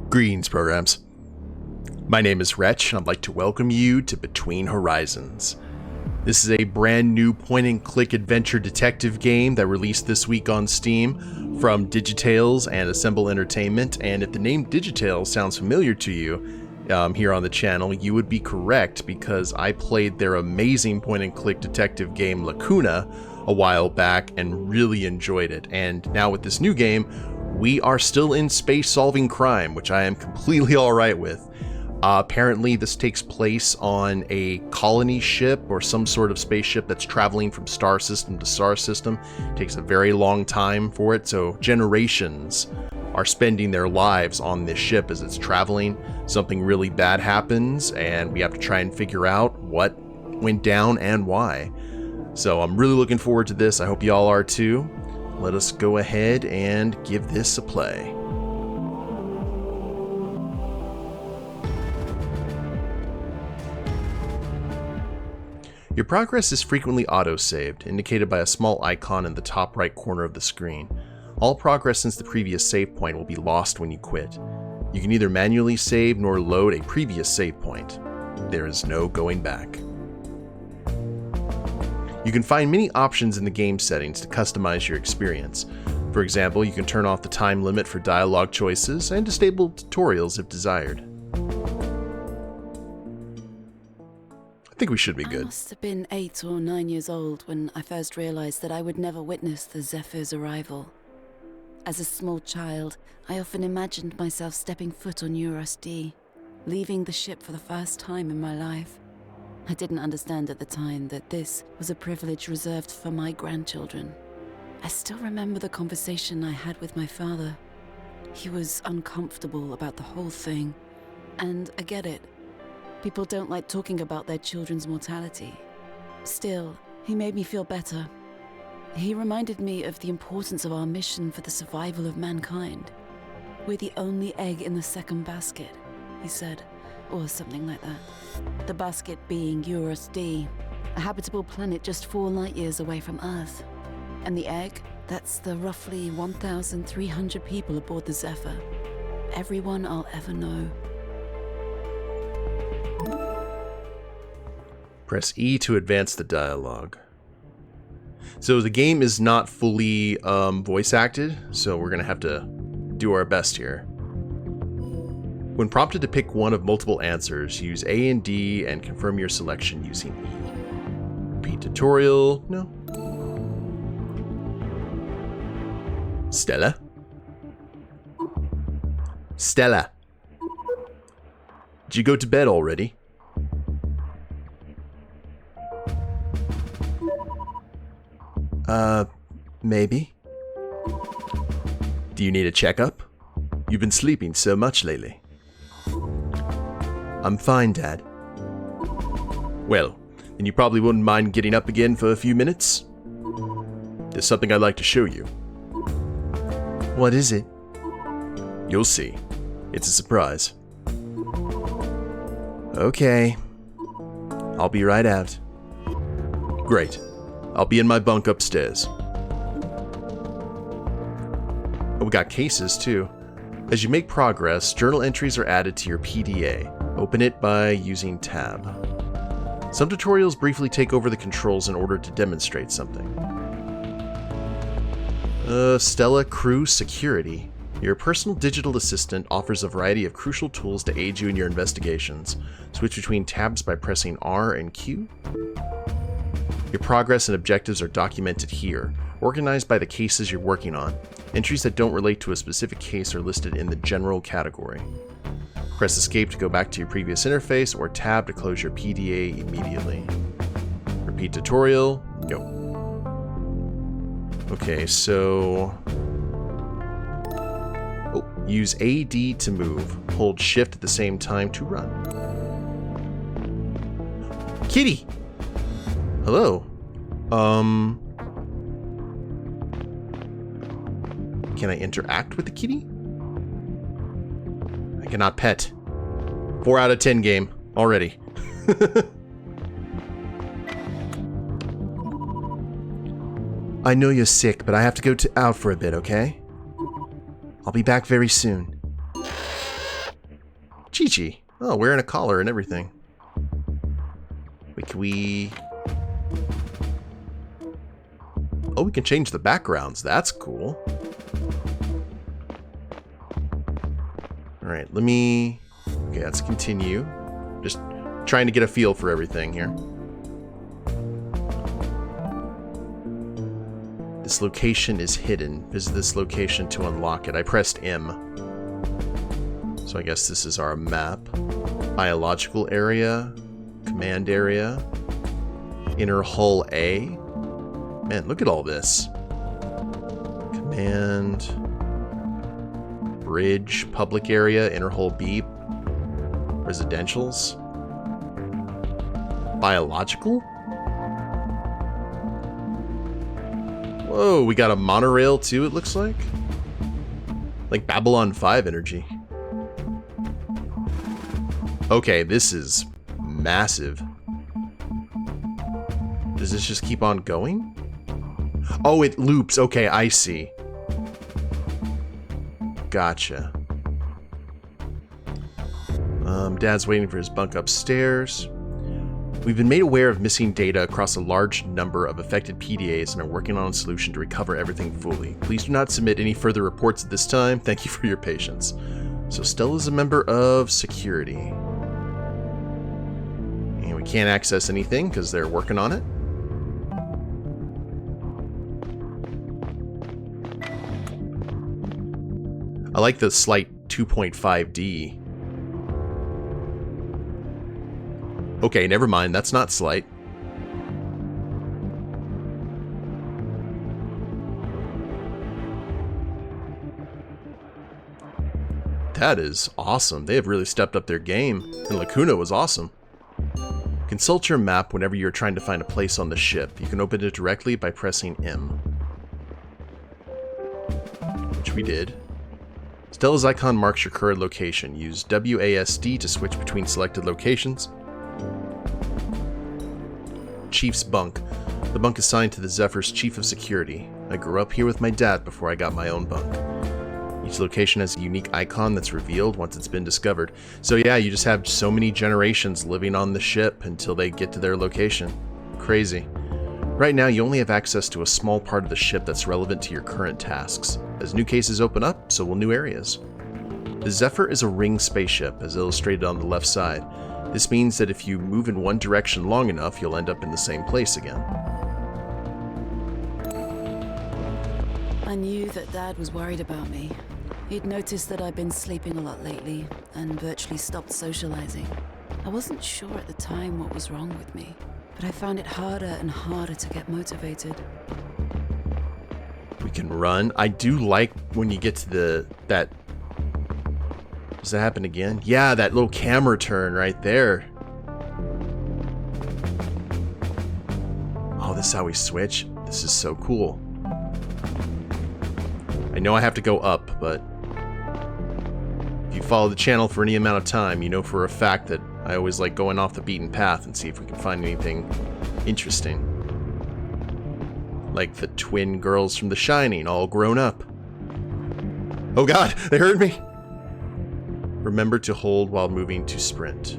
Greetings, programs. My name is Wretch, and I'd like to welcome you to Between Horizons. This is a brand new point-and-click adventure detective game that released this week on Steam from Digitales and Assemble Entertainment, and if the name Digitales sounds familiar to you here on the channel, you would be correct because I played their amazing point-and-click detective game Lacuna a while back and really enjoyed it. And now with this new game, we are still in space solving crime, which I am completely alright with. Apparently this takes place on a colony ship or some sort of spaceship that's traveling from star system to star system. It takes a very long time for it, so generations are spending their lives on this ship as it's traveling. Something really bad happens and we have to try and figure out what went down and why. So I'm really looking forward to this. I hope y'all are too. Let us go ahead and give this a play. Your progress is frequently auto-saved, indicated by a small icon in the top right corner of the screen. All progress since the previous save point will be lost when you quit. You can neither manually save nor load a previous save point. There is no going back. You can find many options in the game settings to customize your experience. For example, you can turn off the time limit for dialogue choices and disable tutorials if desired. I think we should be good. I must have been 8 or 9 years old when I first realized that I would never witness the Zephyr's arrival. As a small child, I often imagined myself stepping foot on Eurus D, leaving the ship for the first time in my life. I didn't understand at the time that this was a privilege reserved for my grandchildren. I still remember the conversation I had with my father. He was uncomfortable about the whole thing, and I get it. People don't like talking about their children's mortality. Still, he made me feel better. He reminded me of the importance of our mission for the survival of mankind. We're the only egg in the second basket, he said, or something like that. The basket being Eurus D, a habitable planet just 4 light years away from Earth. And the egg, that's the roughly 1,300 people aboard the Zephyr. Everyone I'll ever know. Press E to advance the dialogue. So the game is not fully voice acted, so we're going to have to do our best here. When prompted to pick one of multiple answers, use A and D and confirm your selection using E. Repeat tutorial. No. Stella? Stella. Did you go to bed already? Maybe. Do you need a checkup? You've been sleeping so much lately. I'm fine, Dad. Well, then you probably wouldn't mind getting up again for a few minutes? There's something I'd like to show you. What is it? You'll see. It's a surprise. Okay. I'll be right out. Great. I'll be in my bunk upstairs. Oh, we got cases too. As you make progress, journal entries are added to your PDA. Open it by using Tab. Some tutorials briefly take over the controls in order to demonstrate something. Stella Crew Security. Your personal digital assistant offers a variety of crucial tools to aid you in your investigations. Switch between tabs by pressing R and Q. Your progress and objectives are documented here, organized by the cases you're working on. Entries that don't relate to a specific case are listed in the general category. Press Escape to go back to your previous interface, or Tab to close your PDA immediately. Repeat tutorial. No. Okay, so... Oh, use AD to move. Hold Shift at the same time to run. Kitty! Hello. Can I interact with the kitty? I cannot pet. 4 out of 10 game already. I know you're sick, but I have to go out for a bit, okay? I'll be back very soon. Chi-Chi. Oh, wearing a collar and everything. Wait, can we... Oh, we can change the backgrounds. That's cool. Alright, let me... Okay, let's continue. Just trying to get a feel for everything here. This location is hidden. Visit this location to unlock it. I pressed M. So I guess this is our map. Biological area. Command area. Inner hull A. Man, look at all this. Command. Bridge. Public area. Inner hull B. Residentials. Biological? Whoa, we got a monorail too, it looks like. Like Babylon 5 energy. Okay, this is massive. Does this just keep on going? Oh, it loops. Okay, I see. Gotcha. Dad's waiting for his bunk upstairs. We've been made aware of missing data across a large number of affected PDAs and are working on a solution to recover everything fully. Please do not submit any further reports at this time. Thank you for your patience. So Stella's a member of security. And we can't access anything because they're working on it. I like the slight 2.5D. Okay, never mind. That's not slight. That is awesome. They have really stepped up their game. And Lacuna was awesome. Consult your map whenever you're trying to find a place on the ship. You can open it directly by pressing M. Which we did. Stella's icon marks your current location. Use WASD to switch between selected locations. Chief's bunk. The bunk assigned to the Zephyr's chief of security. I grew up here with my dad before I got my own bunk. Each location has a unique icon that's revealed once it's been discovered. So yeah, you just have so many generations living on the ship until they get to their location. Crazy. Right now, you only have access to a small part of the ship that's relevant to your current tasks. As new cases open up, so will new areas. The Zephyr is a ring spaceship, as illustrated on the left side. This means that if you move in one direction long enough, you'll end up in the same place again. I knew that Dad was worried about me. He'd noticed that I'd been sleeping a lot lately and virtually stopped socializing. I wasn't sure at the time what was wrong with me, but I found it harder and harder to get motivated. We can run. I do like when you get to that. Does that happen again? Yeah, that little camera turn right there. Oh, this is how we switch. This is so cool. I know I have to go up, but if you follow the channel for any amount of time, you know for a fact that I always like going off the beaten path and see if we can find anything interesting. Like the twin girls from The Shining, all grown up. Oh god, they heard me! Remember to hold while moving to sprint.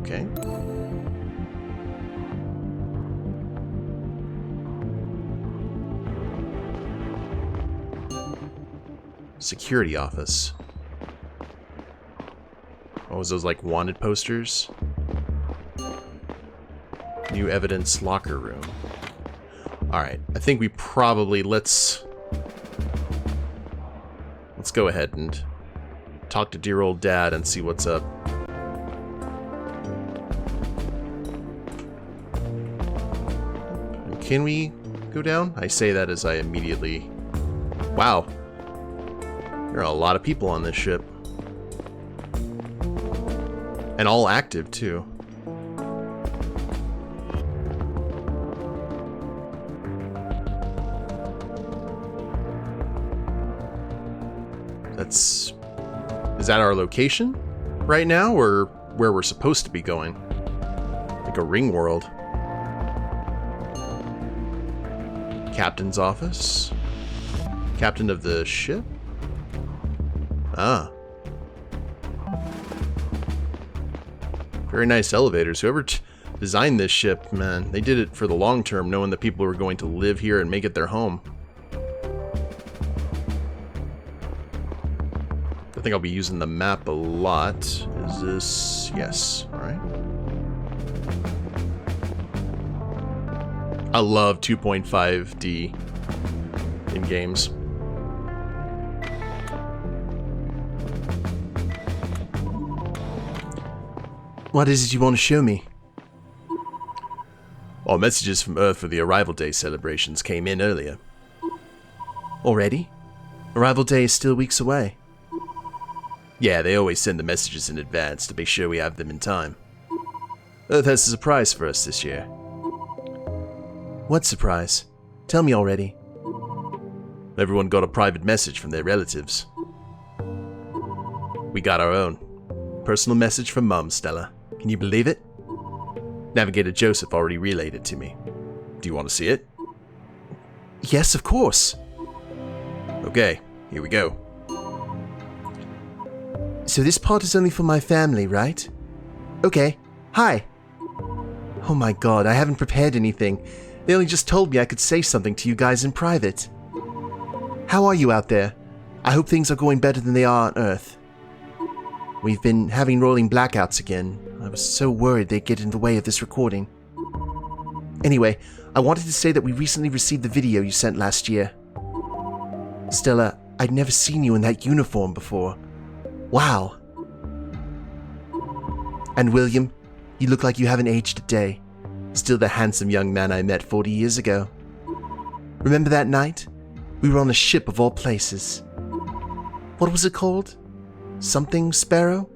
Okay. Security office. What was those, like, wanted posters? New evidence locker room. Alright, I think we probably, let's go ahead and talk to dear old Dad and see what's up. Can we go down? I say that as I immediately... Wow. There are a lot of people on this ship. And all active, too. That's... Is that our location right now, or where we're supposed to be going? Like a ring world. Captain's office? Captain of the ship? Ah. Very nice elevators. Whoever designed this ship, man, they did it for the long term, knowing that people were going to live here and make it their home. I think I'll be using the map a lot. Is this... Yes. Alright. I love 2.5D in games. What is it you want to show me? Our messages from Earth for the Arrival Day celebrations came in earlier. Already? Arrival Day is still weeks away. Yeah, they always send the messages in advance to be sure we have them in time. Earth has a surprise for us this year. What surprise? Tell me already. Everyone got a private message from their relatives. We got our own. Personal message from Mum, Stella. Can you believe it? Navigator Joseph already relayed it to me. Do you want to see it? Yes, of course. Okay, here we go. So this part is only for my family, right? Okay. Hi. Oh my god, I haven't prepared anything. They only just told me I could say something to you guys in private. How are you out there? I hope things are going better than they are on Earth. We've been having rolling blackouts again. I was so worried they'd get in the way of this recording. Anyway, I wanted to say that we recently received the video you sent last year. Stella, I'd never seen you in that uniform before. Wow. And William, you look like you haven't aged a day. Still the handsome young man I met 40 years ago. Remember that night? We were on a ship of all places. What was it called? Something Sparrow?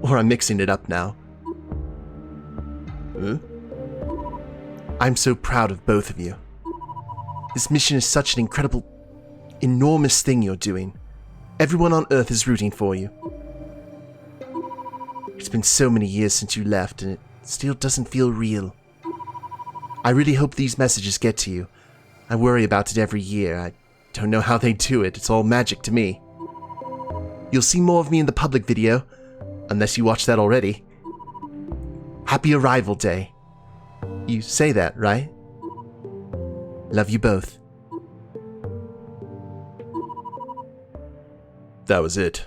Or I'm mixing it up now. Huh? I'm so proud of both of you. This mission is such an incredible, enormous thing you're doing. Everyone on Earth is rooting for you. It's been so many years since you left, and it still doesn't feel real. I really hope these messages get to you. I worry about it every year. I don't know how they do it. It's all magic to me. You'll see more of me in the public video, unless you watched that already. Happy Arrival Day. You say that, right? Love you both. That was it.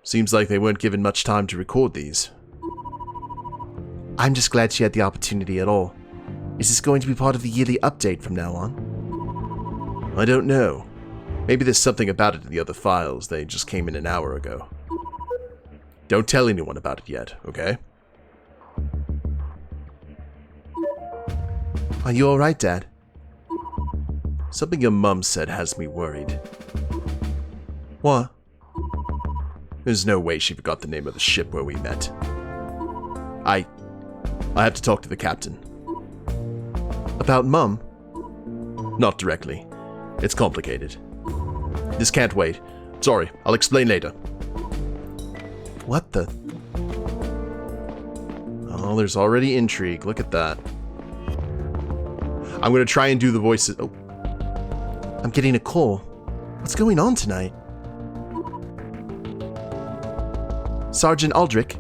Seems like they weren't given much time to record these. I'm just glad she had the opportunity at all. Is this going to be part of the yearly update from now on? I don't know. Maybe there's something about it in the other files. They just came in an hour ago. Don't tell anyone about it yet, okay? Are you alright, Dad? Something your mum said has me worried. What? There's no way she forgot the name of the ship where we met. I have to talk to the captain. About Mum? Not directly. It's complicated. This can't wait. Sorry, I'll explain later. What the? Oh, there's already intrigue. Look at that. I'm gonna try and do the voices. Oh. I'm getting a call. What's going on tonight? Sergeant Aldrich?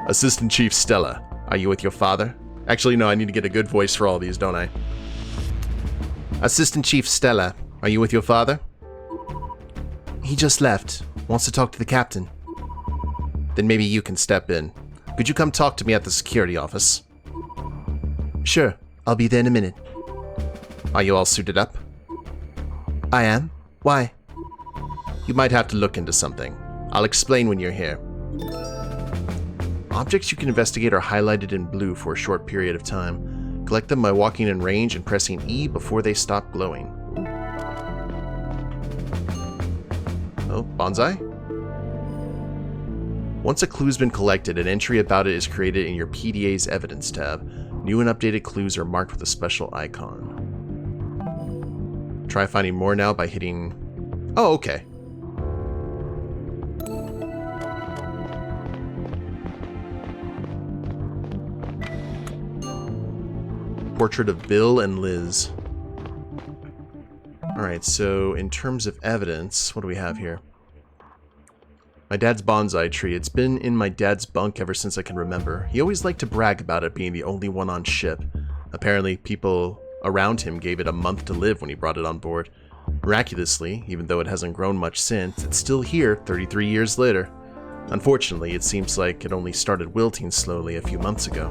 Assistant Chief Stella, are you with your father? Actually, no, I need to get a good voice for all these, don't I? Assistant Chief Stella, are you with your father? He just left. Wants to talk to the captain. Then maybe you can step in. Could you come talk to me at the security office? Sure, I'll be there in a minute. Are you all suited up? I am. Why? You might have to look into something. I'll explain when you're here. Objects you can investigate are highlighted in blue for a short period of time. Collect them by walking in range and pressing E before they stop glowing. Oh, bonsai? Once a clue's been collected, an entry about it is created in your PDA's Evidence tab. New and updated clues are marked with a special icon. Try finding more now by hitting... Oh, okay. Portrait of Bill and Liz. Alright, so in terms of evidence, what do we have here? My dad's bonsai tree. It's been in my dad's bunk ever since I can remember. He always liked to brag about it being the only one on ship. Apparently, people around him gave it a month to live when he brought it on board. Miraculously, even though it hasn't grown much since, it's still here 33 years later. Unfortunately, it seems like it only started wilting slowly a few months ago.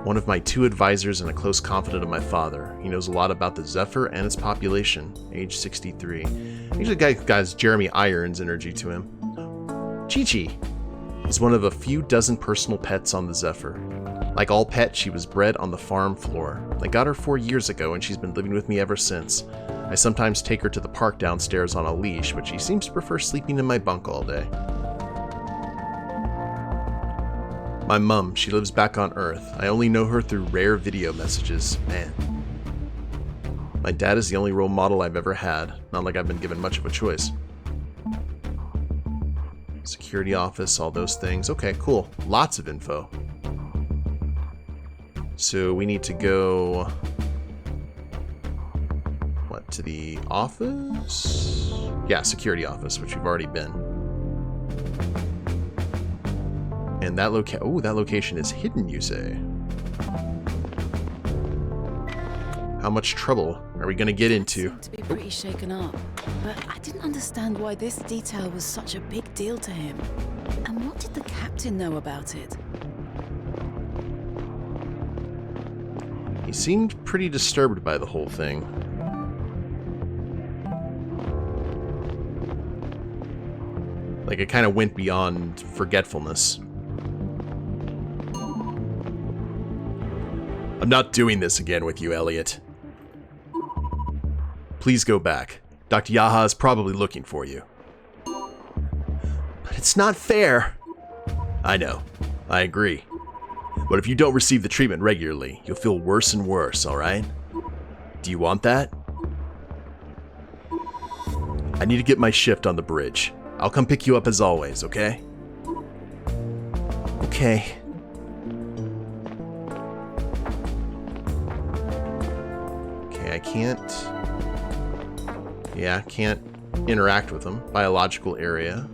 One of my 2 advisors and a close confidant of my father. He knows a lot about the Zephyr and its population, age 63. Usually the guy has Jeremy Irons energy to him. Chi-Chi is one of a few dozen personal pets on the Zephyr. Like all pets, she was bred on the farm floor. I got her 4 years ago and she's been living with me ever since. I sometimes take her to the park downstairs on a leash, but she seems to prefer sleeping in my bunk all day. My mum, she lives back on Earth. I only know her through rare video messages. Man. My dad is the only role model I've ever had. Not like I've been given much of a choice. Security office, all those things. Okay, cool. Lots of info. So we need to go... What, to the office? Yeah, security office, which we've already been. And that location is hidden, you say? How much trouble are we gonna get into? Seemed to be pretty shaken up, but I didn't understand why this detail was such a big deal to him. And what did the captain know about it? He seemed pretty disturbed by the whole thing. Like it kind of went beyond forgetfulness. I'm not doing this again with you, Elliot. Please go back. Dr. Yaha is probably looking for you. But it's not fair. I know. I agree. But if you don't receive the treatment regularly, you'll feel worse and worse, alright? Do you want that? I need to get my shift on the bridge. I'll come pick you up as always, okay? Okay. Okay, I can't... Yeah, can't interact with them. Biological area.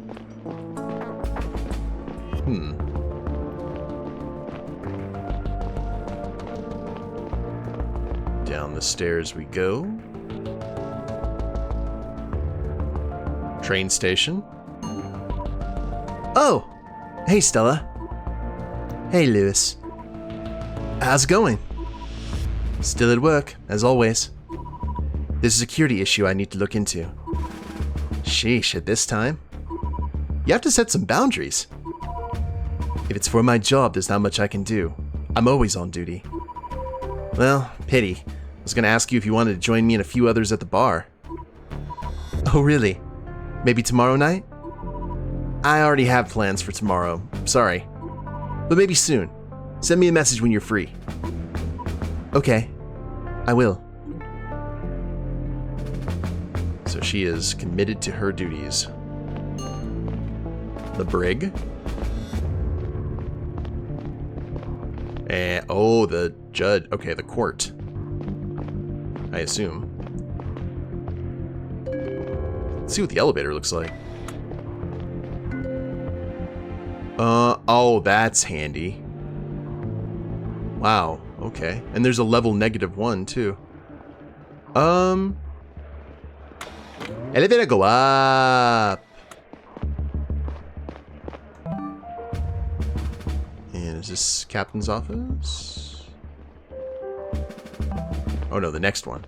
Down the stairs we go. Train station. Oh! Hey, Stella. Hey, Lewis. How's it going? Still at work, as always. There's a security issue I need to look into. Sheesh, at this time? You have to set some boundaries. If it's for my job, there's not much I can do. I'm always on duty. Well, pity. I was gonna ask you if you wanted to join me and a few others at the bar. Oh, really? Maybe tomorrow night? I already have plans for tomorrow. Sorry. But maybe soon. Send me a message when you're free. Okay. I will. So she is committed to her duties. The brig. And, oh, the judge. Okay, the court. I assume. Let's see what the elevator looks like. Oh, that's handy. Wow, okay. And there's a level -1, too. Elevator go up. And is this captain's office? Oh no, the next one.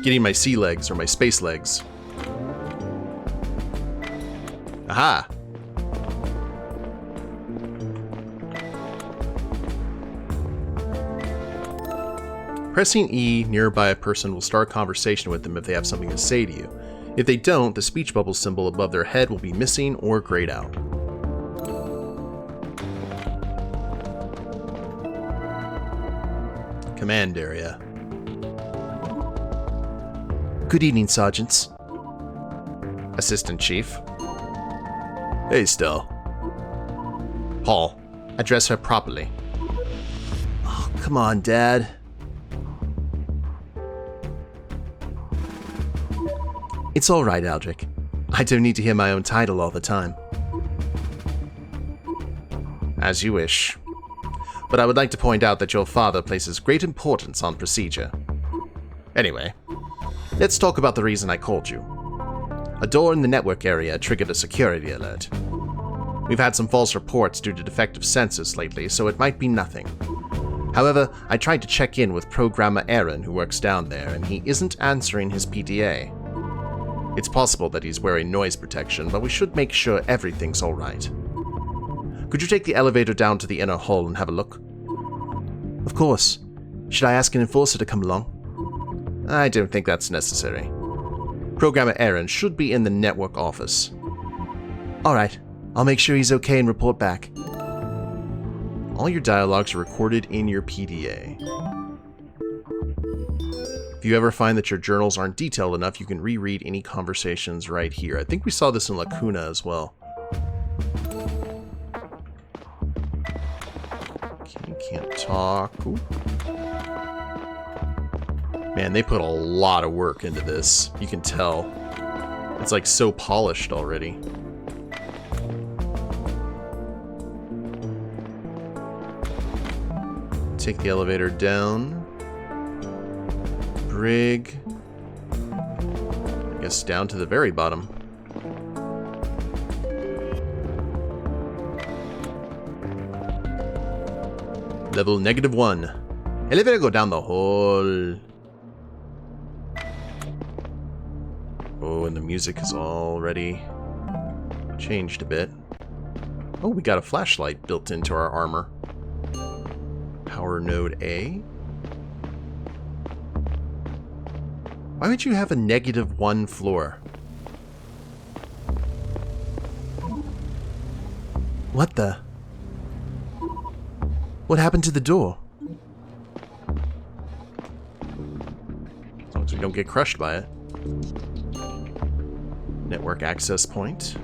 Getting my sea legs or my space legs. Aha! Pressing E nearby a person will start a conversation with them if they have something to say to you. If they don't, the speech bubble symbol above their head will be missing or grayed out. Command area. Good evening, Sergeants. Assistant Chief. Hey, Stell. Paul, address her properly. Oh, come on, Dad. It's all right, Aldrich. I don't need to hear my own title all the time. As you wish. But I would like to point out that your father places great importance on procedure. Anyway, let's talk about the reason I called you. A door in the network area triggered a security alert. We've had some false reports due to defective sensors lately, so it might be nothing. However, I tried to check in with programmer Aaron, who works down there, and he isn't answering his PDA. It's possible that he's wearing noise protection, but we should make sure everything's alright. Could you take the elevator down to the inner hall and have a look? Of course. Should I ask an enforcer to come along? I don't think that's necessary. Programmer Aaron should be in the network office. Alright, I'll make sure he's okay and report back. All your dialogues are recorded in your PDA. If you ever find that your journals aren't detailed enough, you can reread any conversations right here. I think we saw this in Lacuna as well. Okay, can't talk. Ooh. Man, they put a lot of work into this. You can tell. It's like so polished already. Take the elevator down. Brig. I guess down to the very bottom. Level -1. Elevator go down the hall. Oh, and the music has already changed a bit. Oh, we got a flashlight built into our armor. Power node A. Why would you have a -1 floor? What the? What happened to the door? As long as we don't get crushed by it. Network access point.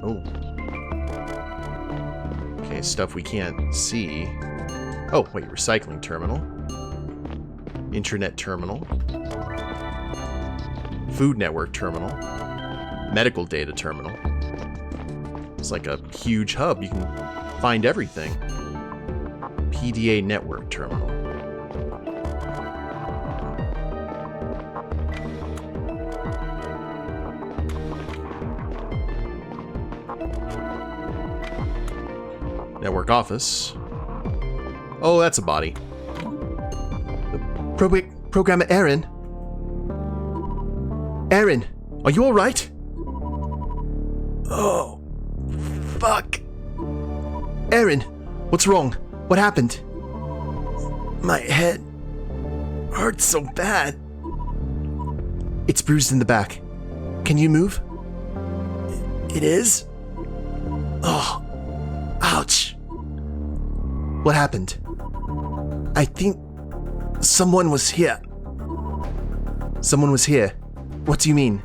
Oh. Okay, stuff we can't see. Oh, wait, recycling terminal. Internet terminal. Food network terminal. Medical data terminal. It's like a huge hub. You can find everything. PDA network terminal. Network office. Oh, that's a body. Programmer Aaron? Aaron, are you alright? Oh, fuck. Aaron, what's wrong? What happened? My head hurts so bad. It's bruised in the back. Can you move? It is? Oh, ouch. What happened? I think someone was here. Someone was here? What do you mean?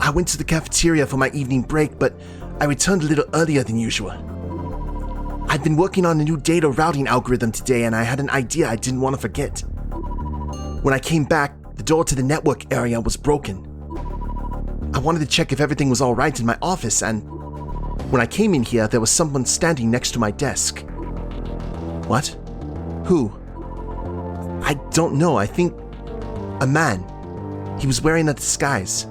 I went to the cafeteria for my evening break, but I returned a little earlier than usual. I'd been working on a new data routing algorithm today, and I had an idea I didn't want to forget. When I came back, the door to the network area was broken. I wanted to check if everything was alright in my office, and when I came in here, there was someone standing next to my desk. What? Who? I don't know. I think a man. He was wearing a disguise.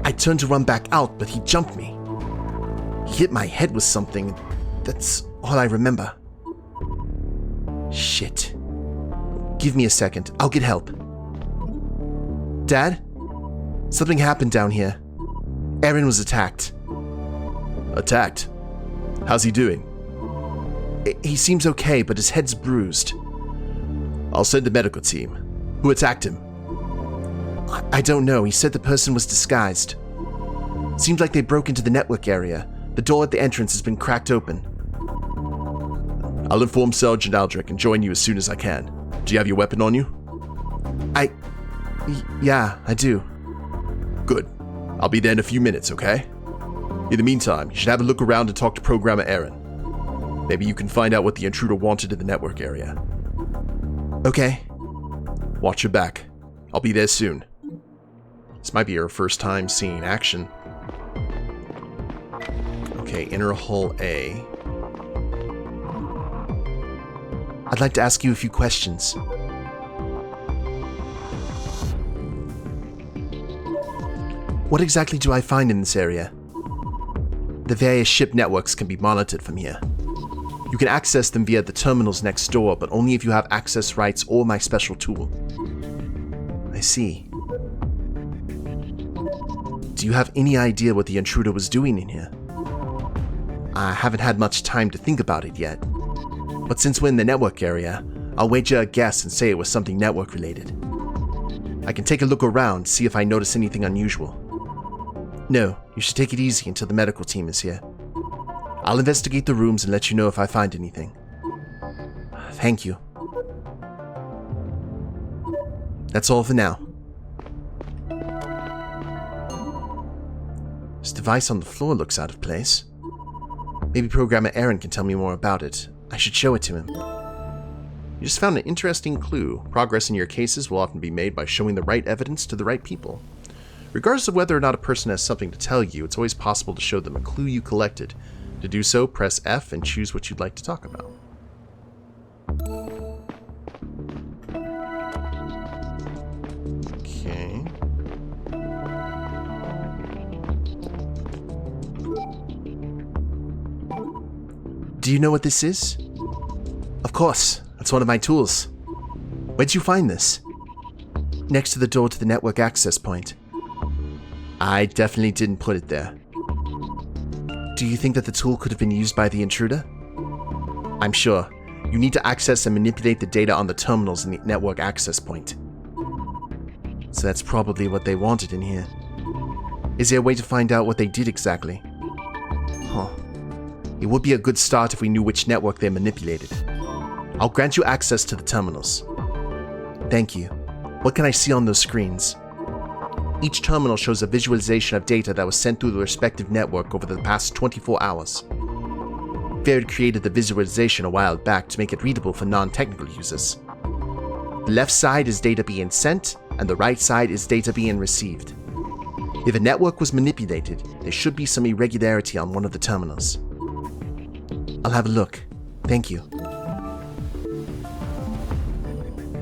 I turned to run back out, but he jumped me. He hit my head with something. That's all I remember. Shit. Give me a second. I'll get help. Dad? Something happened down here. Aaron was attacked. Attacked? How's he doing? He seems okay, but his head's bruised. I'll send the medical team. Who attacked him? I don't know. He said the person was disguised. Seems like they broke into the network area. The door at the entrance has been cracked open. I'll inform Sergeant Aldrich and join you as soon as I can. Do you have your weapon on you? Yeah, I do. Good. I'll be there in a few minutes, okay? In the meantime, you should have a look around and talk to Programmer Aaron. Maybe you can find out what the intruder wanted in the network area. Okay. Watch your back. I'll be there soon. This might be our first time seeing action. Okay, inner hull A. I'd like to ask you a few questions. What exactly do I find in this area? The various ship networks can be monitored from here. You can access them via the terminals next door, but only if you have access rights or my special tool. I see. Do you have any idea what the intruder was doing in here? I haven't had much time to think about it yet. But since we're in the network area, I'll wager a guess and say it was something network related. I can take a look around, see if I notice anything unusual. No, you should take it easy until the medical team is here. I'll investigate the rooms and let you know if I find anything. Thank you. That's all for now. This device on the floor looks out of place. Maybe Programmer Aaron can tell me more about it. I should show it to him. You just found an interesting clue. Progress in your cases will often be made by showing the right evidence to the right people. Regardless of whether or not a person has something to tell you, it's always possible to show them a clue you collected. To do so, press F and choose what you'd like to talk about. Okay. Do you know what this is? Of course, that's one of my tools. Where'd you find this? Next to the door to the network access point. I definitely didn't put it there. Do you think that the tool could have been used by the intruder? I'm sure. You need to access and manipulate the data on the terminals in the network access point. So that's probably what they wanted in here. Is there a way to find out what they did exactly? Huh. It would be a good start if we knew which network they manipulated. I'll grant you access to the terminals. Thank you. What can I see on those screens? Each terminal shows a visualization of data that was sent through the respective network over the past 24 hours. Baird created the visualization a while back to make it readable for non-technical users. The left side is data being sent, and the right side is data being received. If a network was manipulated, there should be some irregularity on one of the terminals. I'll have a look. Thank you.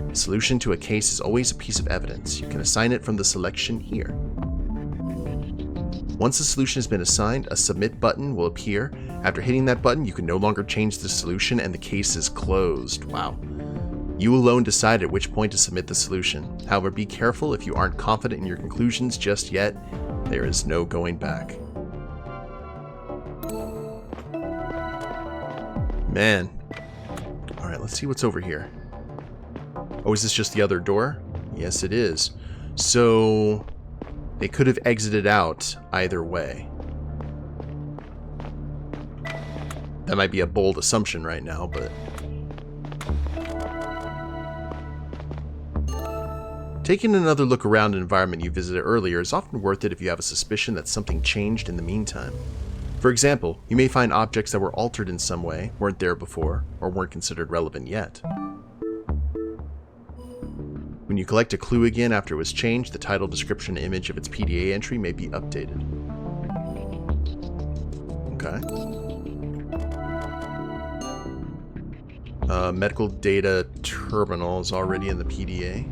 A solution to a case is always a piece of evidence. You can assign it from the selection here. Once the solution has been assigned, a submit button will appear. After hitting that button, you can no longer change the solution and the case is closed. Wow. You alone decide at which point to submit the solution. However, be careful if you aren't confident in your conclusions just yet. There is no going back. Man. Alright, let's see what's over here. Oh, is this just the other door? Yes, it is. So, they could have exited out either way. That might be a bold assumption right now, but... Taking another look around an environment you visited earlier is often worth it if you have a suspicion that something changed in the meantime. For example, you may find objects that were altered in some way, weren't there before, or weren't considered relevant yet. When you collect a clue again after it was changed, the title, description, and image of its PDA entry may be updated. Okay. Medical data terminal is already in the PDA.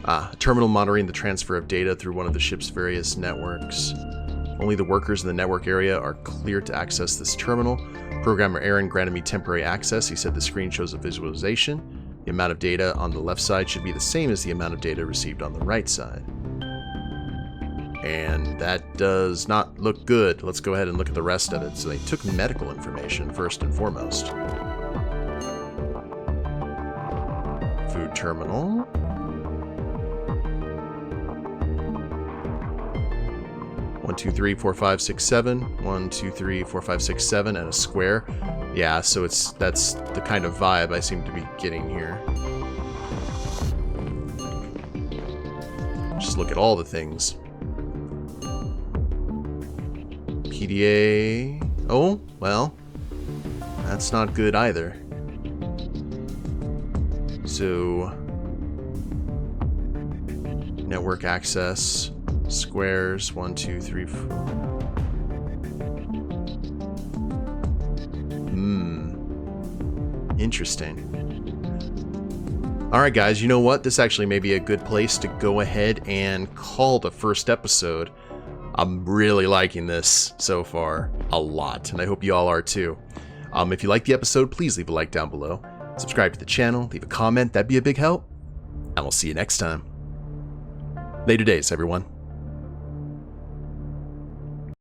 A terminal monitoring the transfer of data through one of the ship's various networks. Only the workers in the network area are cleared to access this terminal. Programmer Aaron granted me temporary access. He said the screen shows a visualization. The amount of data on the left side should be the same as the amount of data received on the right side. And that does not look good. Let's go ahead and look at the rest of it. So they took medical information first and foremost. Food terminal. 1, 2, 3, 4, 5, 6, 7. 1, 2, 3, 4, 5, 6, 7, and a square. Yeah, so that's the kind of vibe I seem to be getting here. Just look at all the things. PDA. Oh, well, that's not good either. So, network access, squares, 1, 2, 3, 4. Interesting. Alright guys, you know what? This actually may be a good place to go ahead and call the first episode. I'm really liking this so far a lot, and I hope you all are too. If you like the episode, please leave a like down below. Subscribe to the channel, leave a comment, that'd be a big help. And we'll see you next time. Later days, everyone.